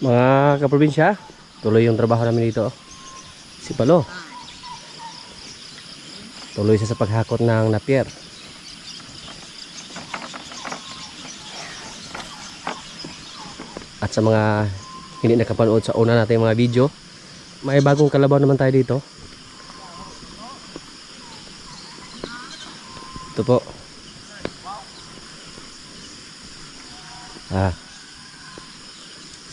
Mga kaprobinsya, tuloy yung trabaho namin dito. Si Palo, tuloy siya sa paghakot ng napier. At sa mga hindi nakapanood sa una natin mga video, may bagong kalabaw naman tayo dito. Ito po.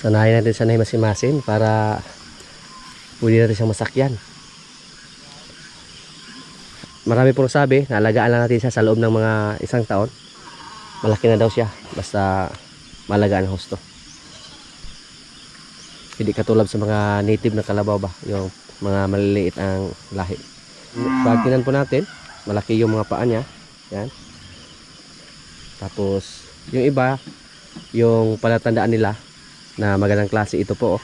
Sanayin natin sanay masimasin para pwede natin siyang masakyan. Marami pong sabi, naalagaan lang natin siya sa loob ng mga 1 taon. Malaki na daw siya, basta malagaan ang husto. Hindi katulad sa mga native na kalabaw ba, yung mga maliliit ang lahi. Pag tinan po natin, malaki yung mga paa niya. Yan. Tapos, yung iba, yung palatandaan nila na magandang klase ito po.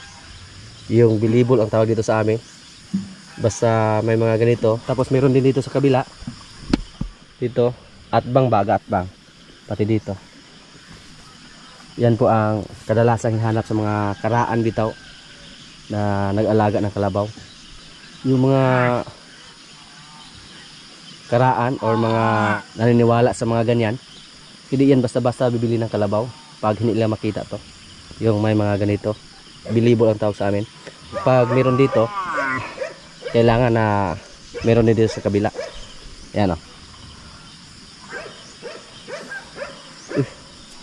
Yung bilibol ang tawag dito sa amin. Basta may mga ganito. Tapos meron din dito sa kabila. Dito, atbang baga atbang. Pati dito. Yan po ang kadalasang hihanap sa mga karaan bitaw na nag-alaga ng kalabaw. Yung mga karaan or mga naniniwala sa mga ganyan, hindi yan basta-basta bibili ng kalabaw pag hindi nila makita to. Yung may mga ganito, bilibol ang tawag sa amin. Pag meron dito, kailangan na meron din dito sa kabila. Yan o.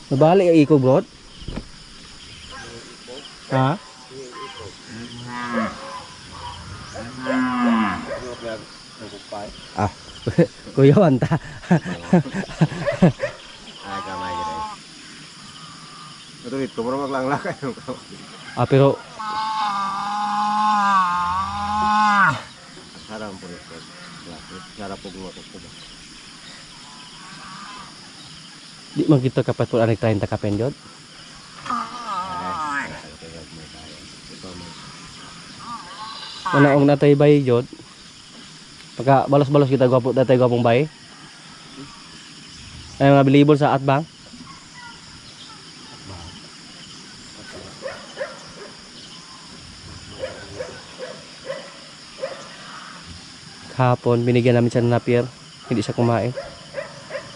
Nabalik ang iko, bro. Ha? Ah, Kuya Wanta. Ito dito, marang maglanglakay. Pero Harap po ito. Harap po gumawa ko ba? di man kita kapat po anik 30 ka penjod. Wala ong natay bay jod. Pagka balos-balos kita gwapo datay gwapong bay. Ay mga bilibol sa atbang. Kahapon binigyan namin siya ng napier, hindi siya kumain.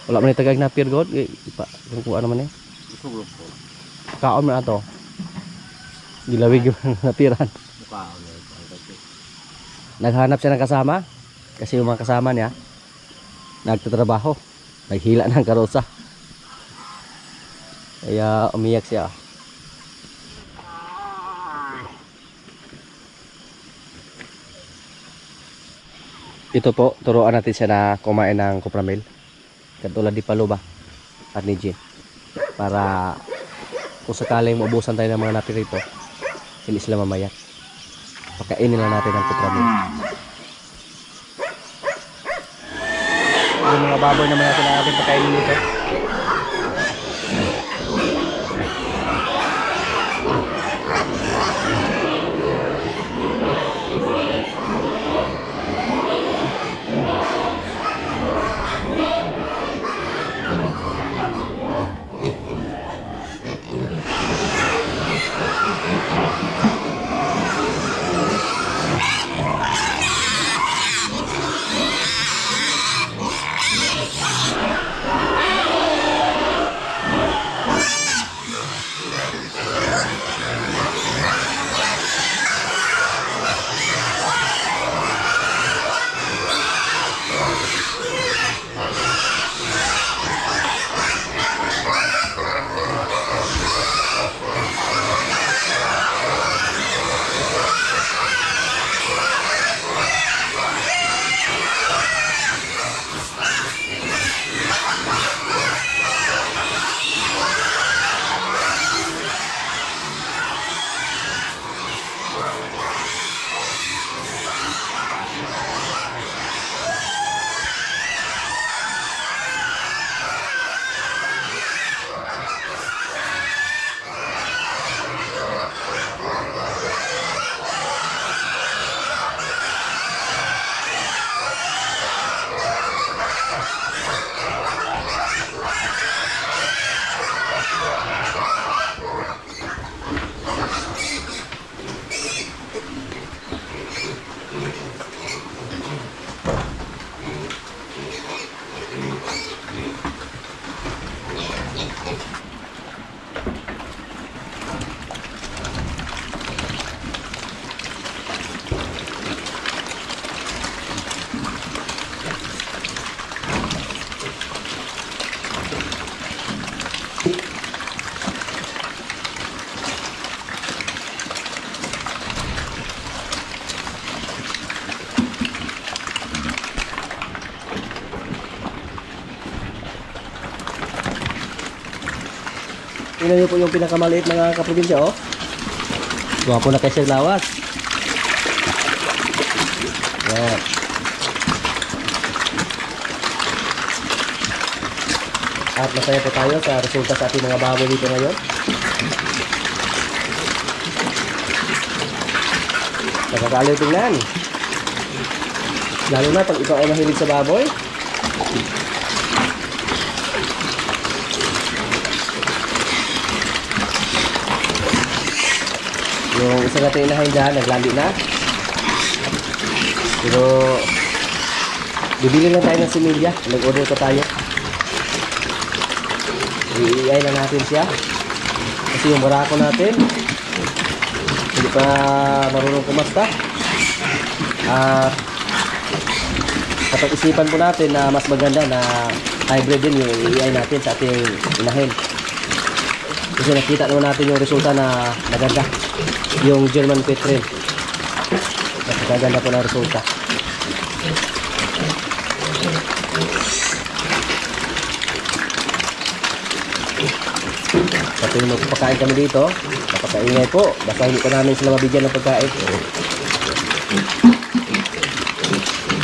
Wala man itagag napier god, ipa kung ano man eh. Kaon man ato. Gilawig yung napiran. Naghanap siya ng kasama kasi yung mga kasama niya nagtatrabaho, naghila ng karosa. Kaya umiyak siya. Ito po, turuan natin siya na kumain ng kupramil. Katulad di Palo ba? At ni Jin. Para kung sakaling maubusan tayo ng mga napi rito, hindi sila mamayak. Pagkainin lang natin ng kupramil. Yung mga baboy naman natin ang ating pagkainin dito. Tingnan niyo po yung pinakamaliit mga kaprobinsya, oh. Gwapo na kay Sir Lawas. Yan. At masaya po tayo sa resulta sa ating mga baboy dito ngayon. Nakakaaliw tingnan. Lalo na pag ikaw ay mahilig sa baboy. Yung isa natin inahin dyan, naglandi na. Pero bibili lang tayo ng similya. Nag-order pa tayo. I-iay na natin siya. Kasi yung barako natin hindi pa marunong kumasta. At kapag isipan po natin na mas maganda na hybrid din yung i-iay natin sa ating inahin. Kasi nakita naman natin yung resulta na maganda. Yung German Petrel. Maganda po na resulta. Pati yung magpapakain kami dito, napakaingay po. Basta hindi pa namin sila mabigyan ng pagkain.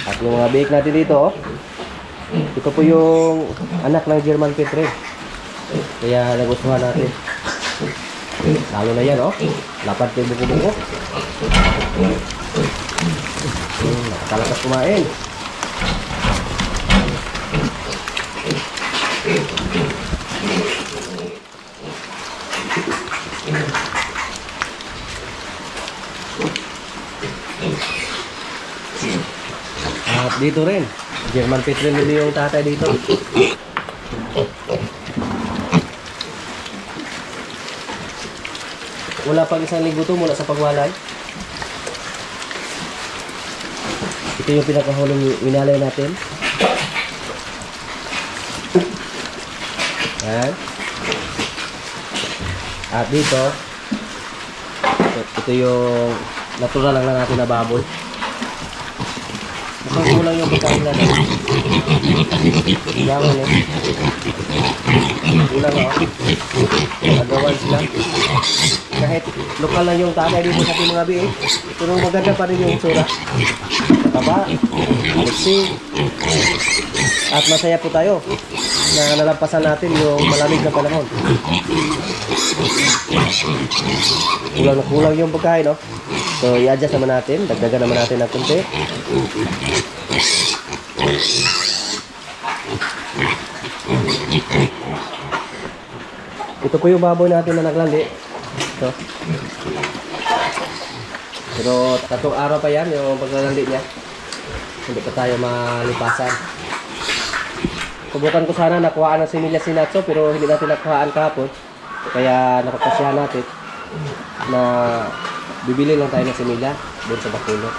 At yung mga bake natin dito, oh. Ito po yung anak ng German Petrel. Kaya nagustuhan natin. Lalo na yan, oh. Lapad ko yung buko-buko. Nakakalakas kumain. At dito rin, German Petrel nili yung tatay dito. Wala pang isang linggo to mula sa pagwalay. Ito yung pinakahulong winalay natin. Yan. At dito, ito yung natural lang na natin na baboy. Mukhang kulang yung pagkain natin. Yaman eh. Kulang oh. Nagawan sila. Kahit lokal lang yung tagay dito sa ating mga biik, pero maganda pa rin yung sura. Taba, alexi. At masaya po tayo na nalampasan natin yung malamig na panahon. Kulang na kulang yung pagkain, no? So, i-adjust naman natin. Dagdagan naman natin ng konti. Ito po yung baboy natin na naglandi. Ito. Pero 3 araw pa yan yung paglalandi niya. Hindi pa tayo malipasan. Subukan ko sana nakuhaan ng similya si Natso, pero hindi natin nakuhaan kahapon. Kaya napapasyahan natin na bibili lang tayo ng similya doon sa Bacolod.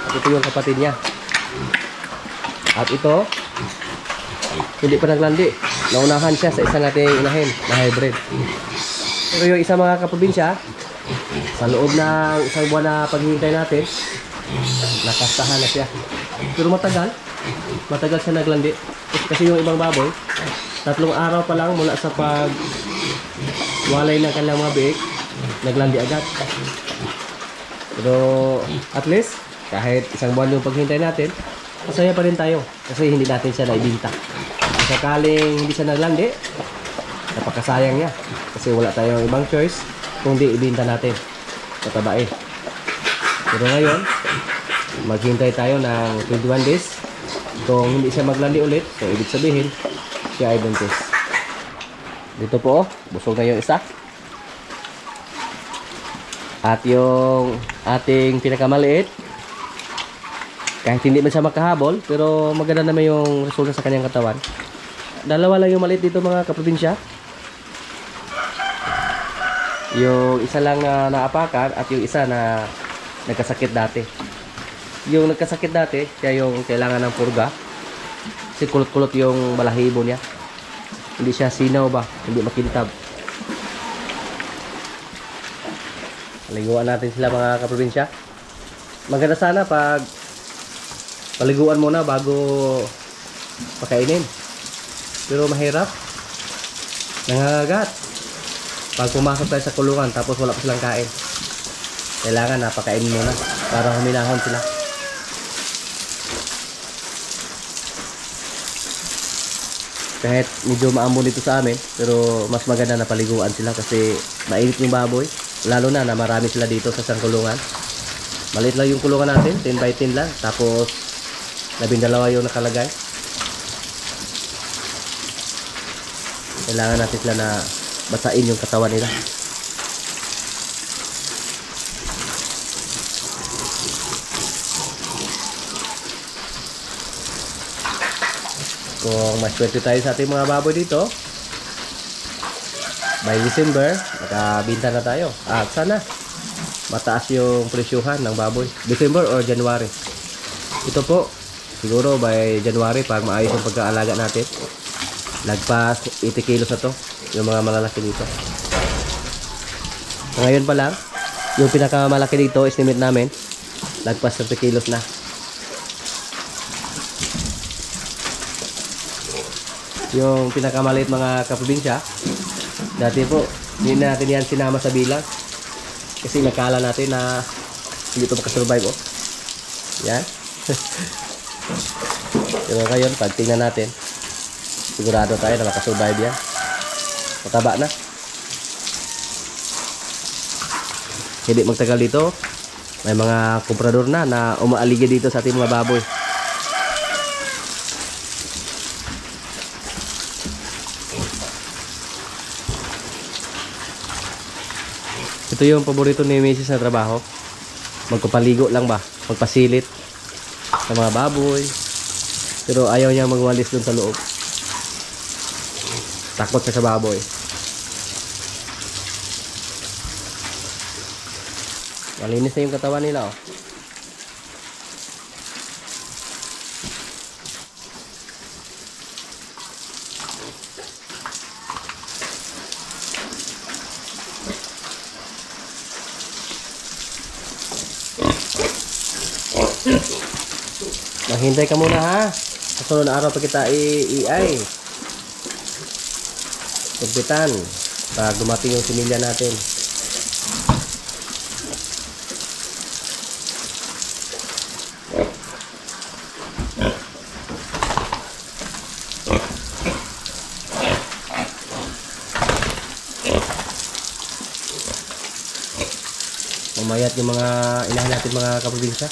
At ito yung kapatid niya. At ito, hindi pa naglandi. Naunahan siya sa isa nating inahin na hybrid. Pero yung isa mga kaprobinsya, sa loob ng isang buwan na paghihintay natin, nakastahan na siya. Pero matagal siya naglandi. Kasi yung ibang baboy, 3 araw pa lang mula sa pagwalay ng kanilang mga biik, naglandi agad. Pero at least, kahit isang buwan yung paghihintay natin, masaya pa rin tayo. Kasi hindi natin siya naibinta. Sakaling hindi siya naglandi, napakasayang niya. Kasi wala tayong ibang choice kung di ibinta natin. Patabain. Pero ngayon, maghintay tayo ng 21 days. Kung hindi siya maglandi ulit, so ibig sabihin, siya ay buntis. Dito po, busog na yung isa. At yung ating pinakamaliit, kahit hindi man siya makahabol, pero maganda naman yung resulta sa kanyang katawan. dalawa lang yung maliit dito mga kaprobinsya. Yung isa lang na naapakan at yung isa na nagkasakit dati. Yung nagkasakit dati, siya yung kailangan ng purga. Kasi kulot-kulot yung balahibo niya. Hindi siya sinaw ba, hindi makintab. Paliguan natin sila mga kaprobinsya. Maganda sana pag paliguan muna bago pakainin. Pero mahirap. Nangangagat. Pag pumasok tayo sa kulungan tapos wala pa silang kain, kailangan napakainin muna para huminahon sila. Kahit medyo maambon dito sa amin, pero mas maganda na paliguan sila kasi mainit yung baboy. Lalo na marami sila dito sa isang kulungan. Maliit lang yung kulungan natin, 10 by 10 lang. Tapos 12 yung nakalagay. Kailangan natin sila na basain yung katawan nila. Kung mas swerte tayo sa ating mga baboy dito, by December, makabinta na tayo. At sana mataas yung presyuhan ng baboy. December or January. Ito po, siguro by January, pag maayos yung pagkaalaga natin, lagpas 80 kilos na to, yung mga malalaki dito. Ngayon pa lang, yung pinakamalaki dito, estimate namin, lagpas 30 kilos na. Yung pinakamaliit mga kaprobinsya, dati po, hindi natin yan sinama sa bilang. Kasi nakala natin na hindi ito makasurvive, oh. Yan. Pero ngayon, pag tingnan natin, sigurado tayo na makasurvive yan. Mataba na. Hindi magtagal dito, may mga komprador na umaaligid dito sa ating mga baboy. Ito yung paborito ni Mrs. na trabaho. Magpapaligo lang ba? Magpasilit sa mga baboy. Pero ayaw niya magwalis dun sa loob. Takot siya sa baboy. Malinis na yung katawan nila, oh. Maghintay ka muna, ha. Sa sunod na araw pa kita i-ay. Tugbitan. Pag dumating yung similya natin. Mamayat yung mga inahin natin mga kaprobinsya.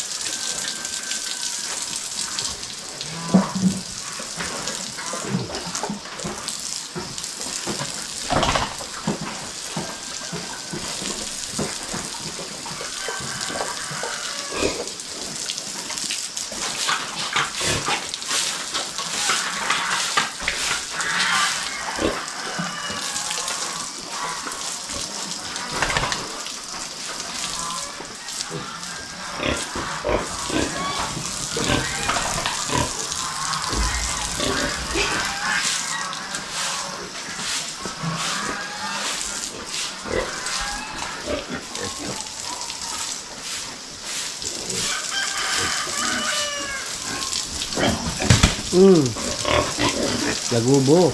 Lagubo.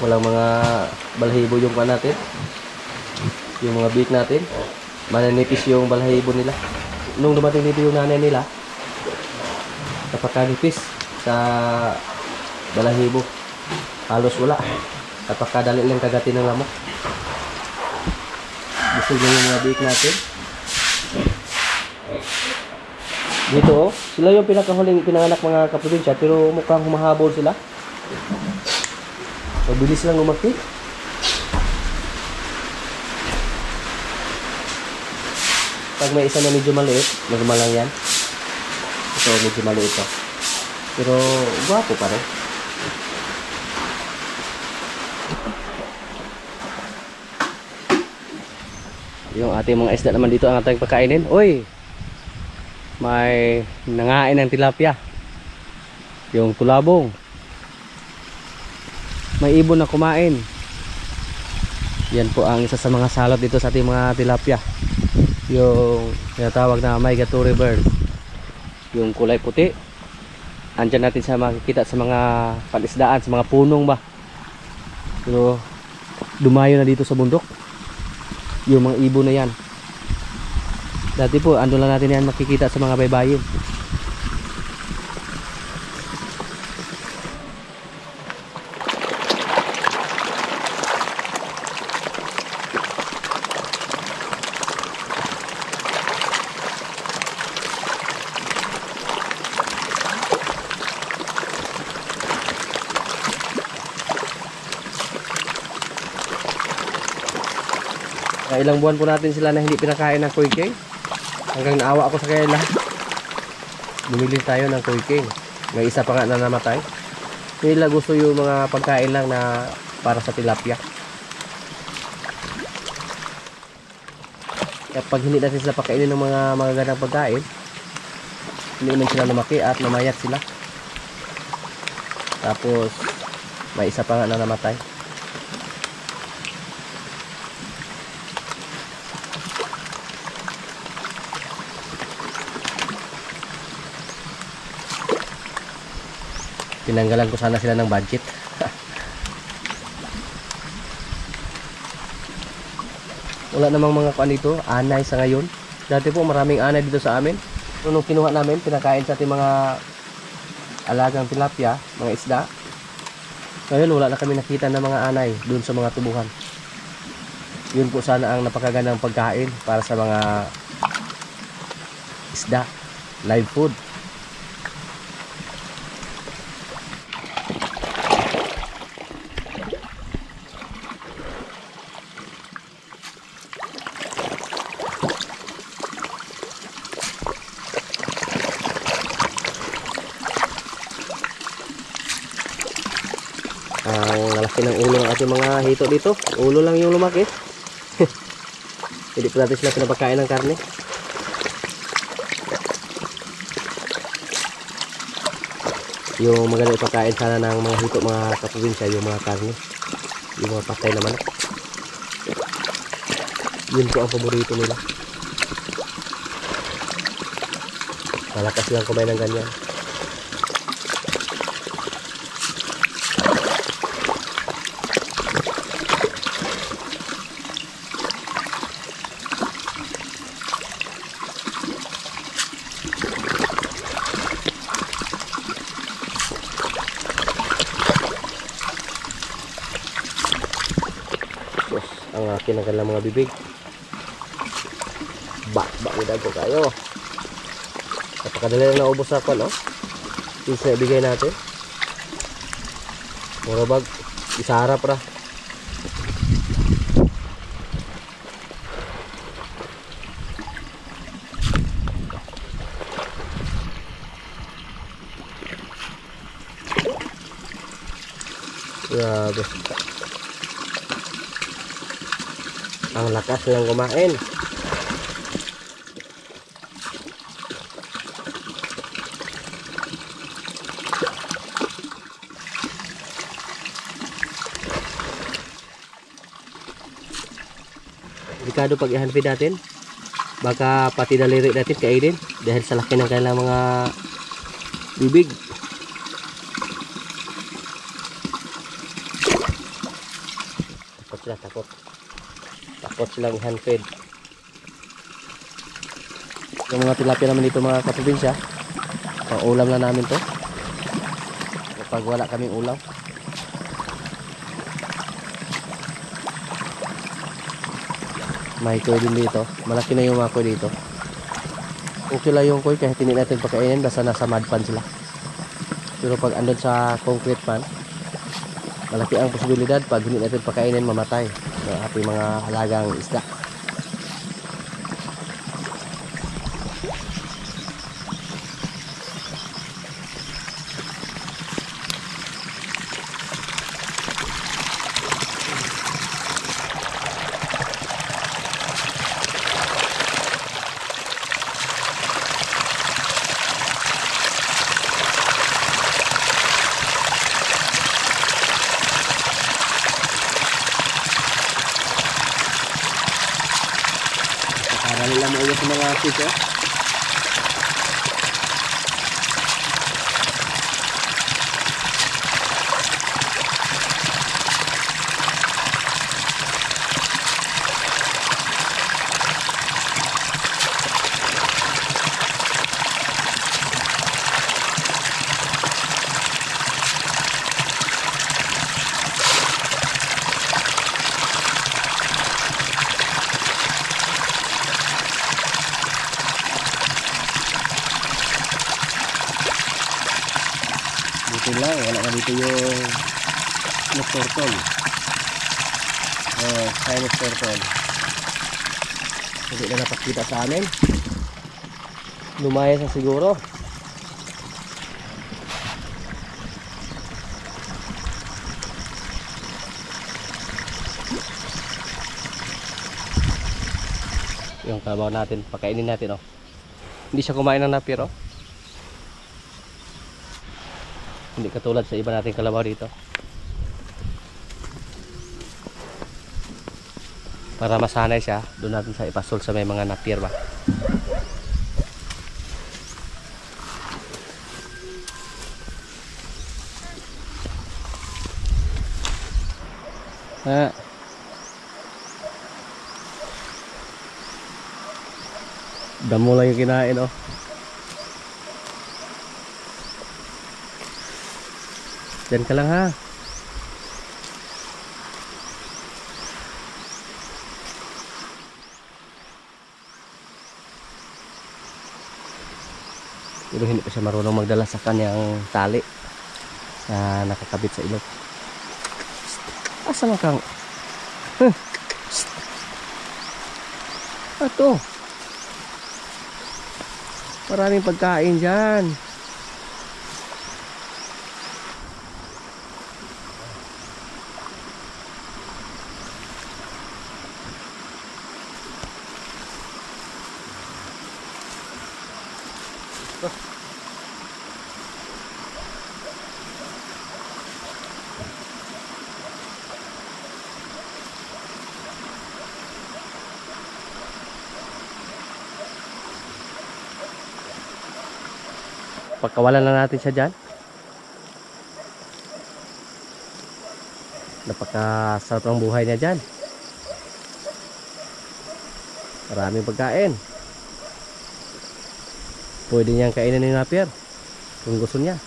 Walang mga balahibo yung pan natin. Yung mga beak natin. Mananipis yung balahibo nila. Nung dumating dito yung nanay nila, napakanipis sa balahibo. Halos wala. Napakadali lang kagatin ng lamok. Gusto nyo yung mga beak natin. Dito, oh, sila yung pinakahuling pinanganak mga kaprobinsya, pero mukhang humahabol sila. Mabilis lang lumaki. Pag may isa na medyo maliit, normal lang yan. Ito medyo maliit to. Pero gwapo pa rin. Yung ating mga isda naman dito ang ating pagkainin. Uy! May nangain ng tilapia. Yung tulabong. May ibon na kumain. Yan po ang isa sa mga salot dito sa ating mga tilapia. Yung tinatawag na migratory bird. Yung kulay puti. Andyan natin sa makikita sa mga panisdaan, sa mga punong ba. Pero dumayo na dito sa bundok. Yung mga ibon na yan. Dati po, ando lang natin yan makikita sa mga baybayin. Ilang buwan po natin sila na hindi pinakain ng koi king. Hanggang naawa ako sa kanila. Bumili tayo ng koi king. May isa pa nga na namatay. Nila gusto yung mga pagkain lang na para sa tilapia. Kaya pag hindi natin sila pakainin ng mga magagandang pagkain, hindi naman sila lumaki at namayat sila. Tapos may isa pa nga na namatay. Tinanggalan ko sana sila ng budget. Wala namang mga kuan dito, anay sa ngayon. Dati po maraming anay dito sa amin. Nung kinuha namin, pinakain sa ating mga alagang tilapia, mga isda. Ngayon wala na kami nakita ng mga anay dun sa mga tubuhan. Yun po sana ang napakagandang pagkain para sa mga isda, live food. Ang lalaki ng ulo ng ating mga hito dito. Ulo lang yung lumaki. Hindi pa natin sila pinapakain ng karne. Yung maganda ipakain sana ng mga hito, mga kaprobinsya, yung mga karne, yung mga patay na manok. Yun po ang paborito nila. Malakas lang kumain ng ganyan. Ang akin ang kanilang mga bibig. Bakit ko kayo. Napakadali na naubos sa kwan, oh. Yung na ibigay natin. Marabag, isarap ra. Grabe. Ang lakas lang kumain. Delikado pag i-handfeed natin. Baka pati daliri natin kainin dahil sa laki ng kanilang mga bibig. Takot sila, takot. Takot silang handfeed. Yung mga tilapia naman dito mga kaprobinsya, pang ulam na namin to kapag wala kaming ulam. May koy din dito, malaki na yung mga koy dito. Okay lang yung koy kahit hindi natin pakainin, basta nasa mud pan sila. Pero pag andun sa concrete pan, malaki ang posibilidad pag hindi natin pakainin, mamatay ng ating mga halagang isda. mga fish, oh. Dito lang, wala na dito yung turtle. Chinese turtle. Hindi na napakita sa amin. Lumayas na siguro. Yung kalabaw natin, pakainin natin, oh. Hindi siya kumain ng napir, oh. Hindi katulad sa iba nating kalabaw dito. Para masanay siya, doon natin sa ipasol sa may mga napir ba. Damo lang yung kinain, oh. Diyan ka lang, ha. Pero hindi pa siya marunong magdala sa kanyang tali na nakakabit sa ilog. Asa man kang? Ato. Maraming pagkain dyan. Pagkawalan na natin siya dyan. Napakasarap ng buhay niya dyan. Maraming pagkain. Pwede niyang kainin ng napir kung gusto niya.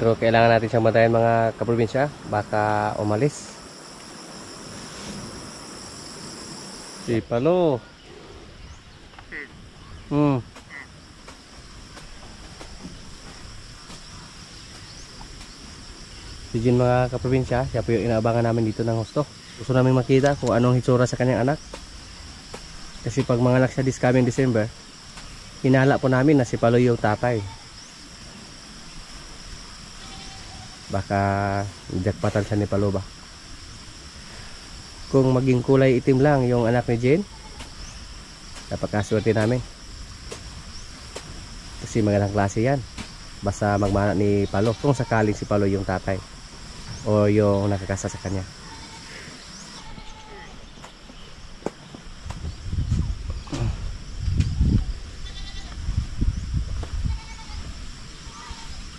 Pero kailangan natin siyang bantayan, mga kaprobinsya. Baka umalis. Si Palo. Si Jin, mga kaprobinsya, siya po yung inaabangan namin dito ng husto. Gusto namin makita kung anong hitsura sa kanyang anak. Kasi pag manganak siya this coming December, hinala po namin na si Palo yung tatay. Baka jackpotan siya ni Palo ba. Kung maging kulay itim lang yung anak ni Jin, napakaswerte namin. Kasi magandang klase yan. Basta magmana ni Palo, kung sakaling si Palo yung tatay o yung nakakasa sa kanya.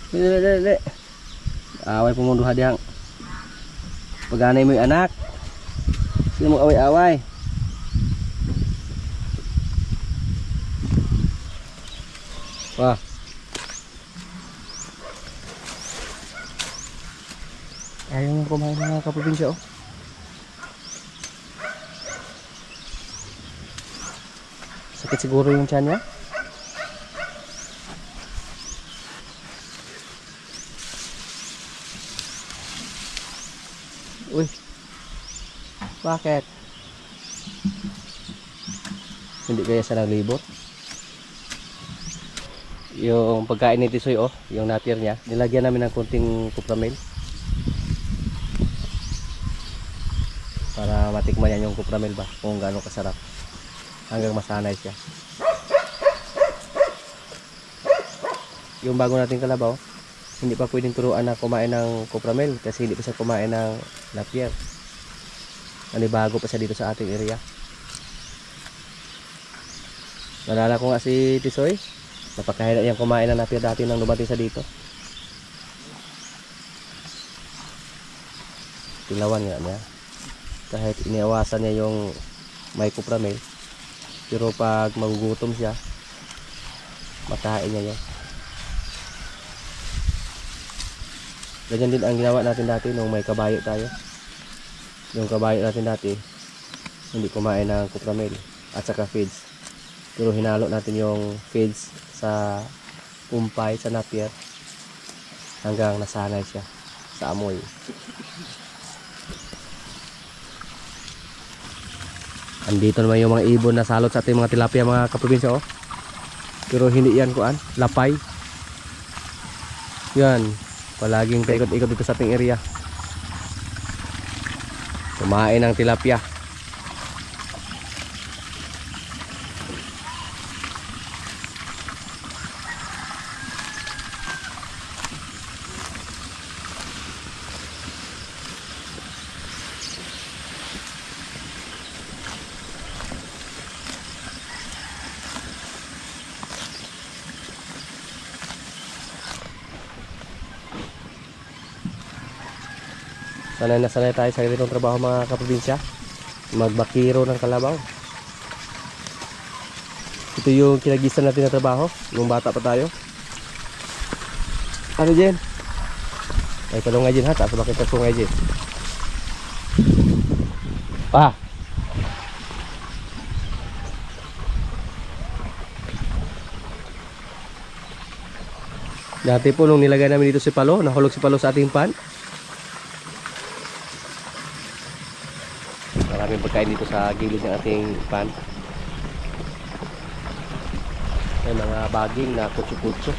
Dili. Away pumunduha diyang. Paganay mo yung anak. Sino mo away-away? Wah. Ayaw mo kumain, mga kaprobinsya, oh. Sakit siguro yung tiyan niya. Uy. Bakit? Hindi kaya siya naglibot? Yung pagkain ni Tisoy, oh, yung natir niya, nilagyan namin ng konting kupramil para matikman yan yung kupramil ba, kung gaano kasarap, hanggang masanay siya. Yung bago nating kalabaw, hindi pa pwedeng turuan na kumain ng kupramil kasi hindi pa siya kumain ng napier. Bago pa siya dito sa ating area. Nalala ko nga si Tisoy. Napakahirap niyang kumain ng napir dati nang dumating sa dito. Tilawan nga niya. Kahit iniawasan niya yung may kupramel. Pero pag magugutom siya, makain niya yan. Ganyan din ang ginawa natin dati nung may kabayo tayo. Yung kabayo natin dati, hindi kumain ng kupramel at saka feeds. Pero hinalo natin yung feeds sa kumpay, sa napier hanggang nasanay siya sa amoy. Andito naman yung mga ibon na salot sa ating mga tilapia mga kaprobinsya oh. Pero hindi yan kuan, lapay. Yan, palaging paikot-ikot dito sa ating area. Kumain ng tilapia. Sanay na sanay tayo sa ganitong trabaho mga kaprobinsya. Magbakiro ng kalabaw. Ito yung kinagisan natin na trabaho nung bata pa tayo. Ano Jen? Ay talong nga Jen ha. Taas bakit talong nga Jen? Pa! Dati po nung nilagay namin dito si Palo, nahulog si Palo sa ating pan. Maraming pagkain dito sa gilid ng ating pan. May mga baging na kutso-kutso.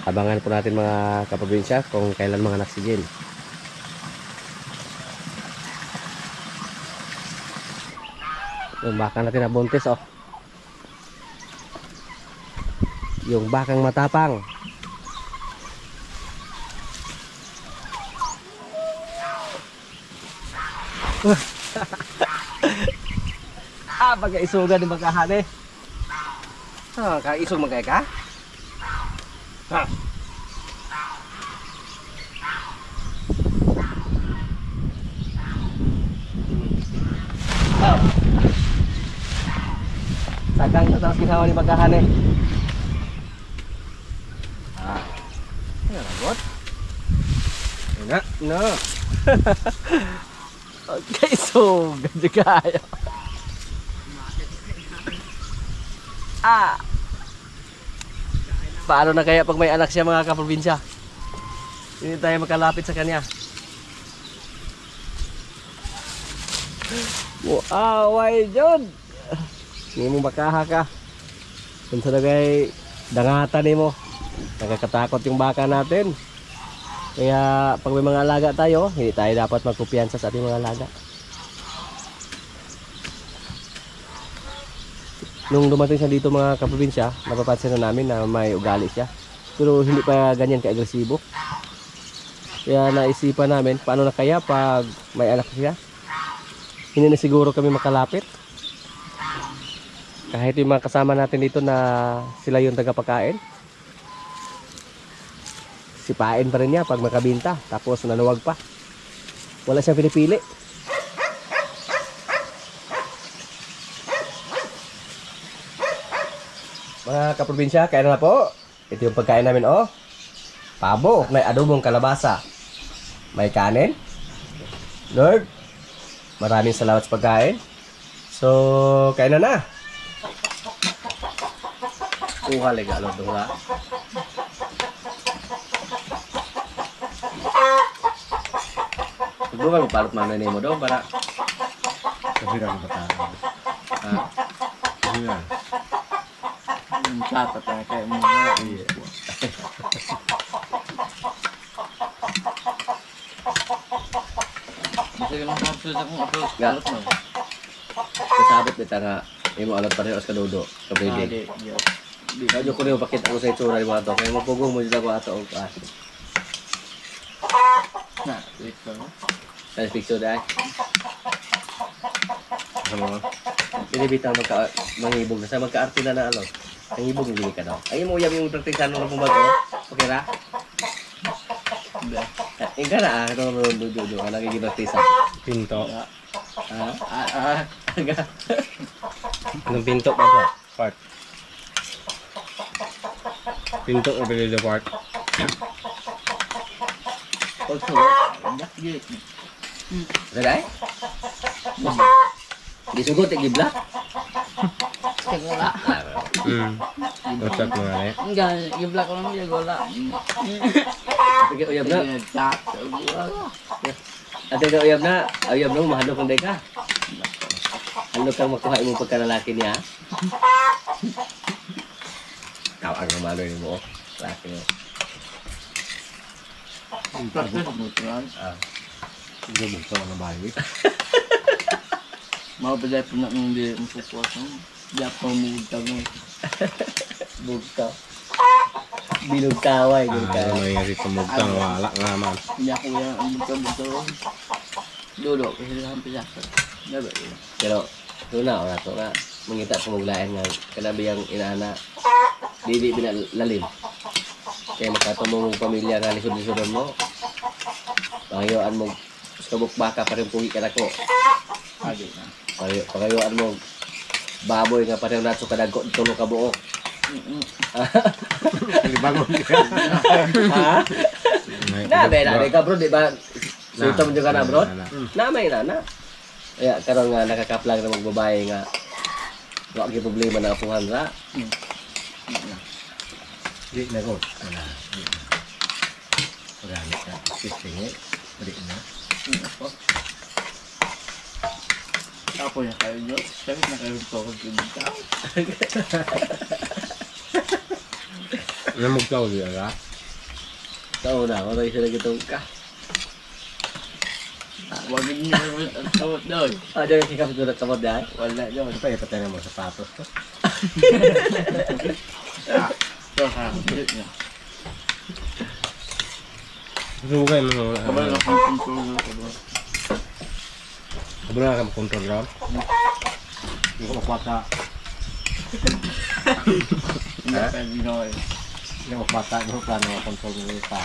Abangan po natin mga kaprobinsya kung kailan mga anak si Jen. Yung baka natin na buntis oh. Yung bakang matapang. Baga isugan di magkahani. Kaisog magkaya ka? Ha. Sagang sa tapos ginawa ni magkahani. Nagot. Nga, no. Okay, so ganyan kayo. Paano na kaya pag may anak siya mga kaprobinsya? Hindi tayo makalapit sa kanya. Away John. Hindi mo makaha ka. Kung sa nagay dangatan mo. Nakakatakot yung baka natin. Kaya pag may mga alaga tayo, hindi tayo dapat magkumpiyansa sa ating mga alaga. Nung dumating siya dito mga kaprobinsya, napapansin na namin na may ugali siya. Pero hindi pa ganyan ka-agresibo. Kaya naisipan namin, paano na kaya pag may anak siya? Hindi na siguro kami makalapit. Kahit yung mga kasama natin dito na sila yung tagapakain. Sipain pa rin niya pag makabinta. Tapos nanuwag pa. Wala siyang pinipili. Mga kaprobinsya, kain na po. Ito yung pagkain namin oh. Pabo, may adobong kalabasa. May kanin. Lord, maraming salamat sa pagkain. So, kain na. Kuha lega Lord nga. Siguro mo palot mana ni mo daw para Kabirang bata. Kabirang. Tatat na kayo mga. Sige lang kapsul sa kong apel. Nga. Kasabot bita nga. Imo alot pareho sa kadudo. Kabridig. Di. Kaya ko niyo pakita ko sa itsura ni mga to. Kaya mapugong mo dito ako ato. Na, wait ko. Sa picture dahil. Ano? Pinibitang mangibog na sa magka-arte na alot. Nangibog hindi ka daw. Ay mo uyab yung praktisan mo na pumago. Okay ra? Ika na ah. Ito dudu ka nakikibaktisa. Pinto. Aga. Anong pinto pa ba? Part. Pinto o pili part? Also, Dak git. Daday? Di sugot yung gibla? Sige wala. Usap mo nga eh. Enggak, gibla ko lang dia gola. Sige, uyab na. Tak. Ate ka uyab na. Uyab na, mahalo kang day ka. Ano kang makuha mo pagkalalaki niya? Kawang ang malo yung mo. Laki mo. Praktis mo tuan. Gubog sa mga bahay. Mau belajar punya mandi untuk puasa. Dia pemuda mo. Bugtaw. Binugtaway. Nangyari sa mugtang, wala nga man. Dia aku yang betul-betul duduk kasi hampir sakit. Dapat. Pero, tuna o na to na. Mangita sa muglayan nga. Kanabi ang inaana. Di binalalim. Kaya makatumong mong pamilya nga lisod-lisodon mo. Pangayuan mo. Kabuk baka pa rin pugi ka na ko. Agi na. Pangayuan mo. Baboy nga pa rin natso kadago. Tulong ka buok. Libangon ka. Ha? Nabe ka bro, di ba? Suta mo ka na bro? Namay na. Kaya karon nga nakakaplag na magbabae nga. Wala kay problema na apuhan ra. Di na ko. Organic na. Kising eh. Di na. Apa yang kayo nyo? Sabi na kayo ito kung pinita. Namugtaw di ka? Tao na, wala isa na kitong ka. Huwag nyo naman ang tawad doon. Diyan yung sikap doon at kamot dahil. Wala doon. Ano pa ipatay na mo sapatos ko? Ito ha, ulit nyo. Sugay mo. Kabal na kung control na ito bro. Kabalo na ka makontrol ron? Hindi ko makwata. Hindi pa ginawa eh. Hindi ko makwata. Hindi ko plano makontrol mo yung pa.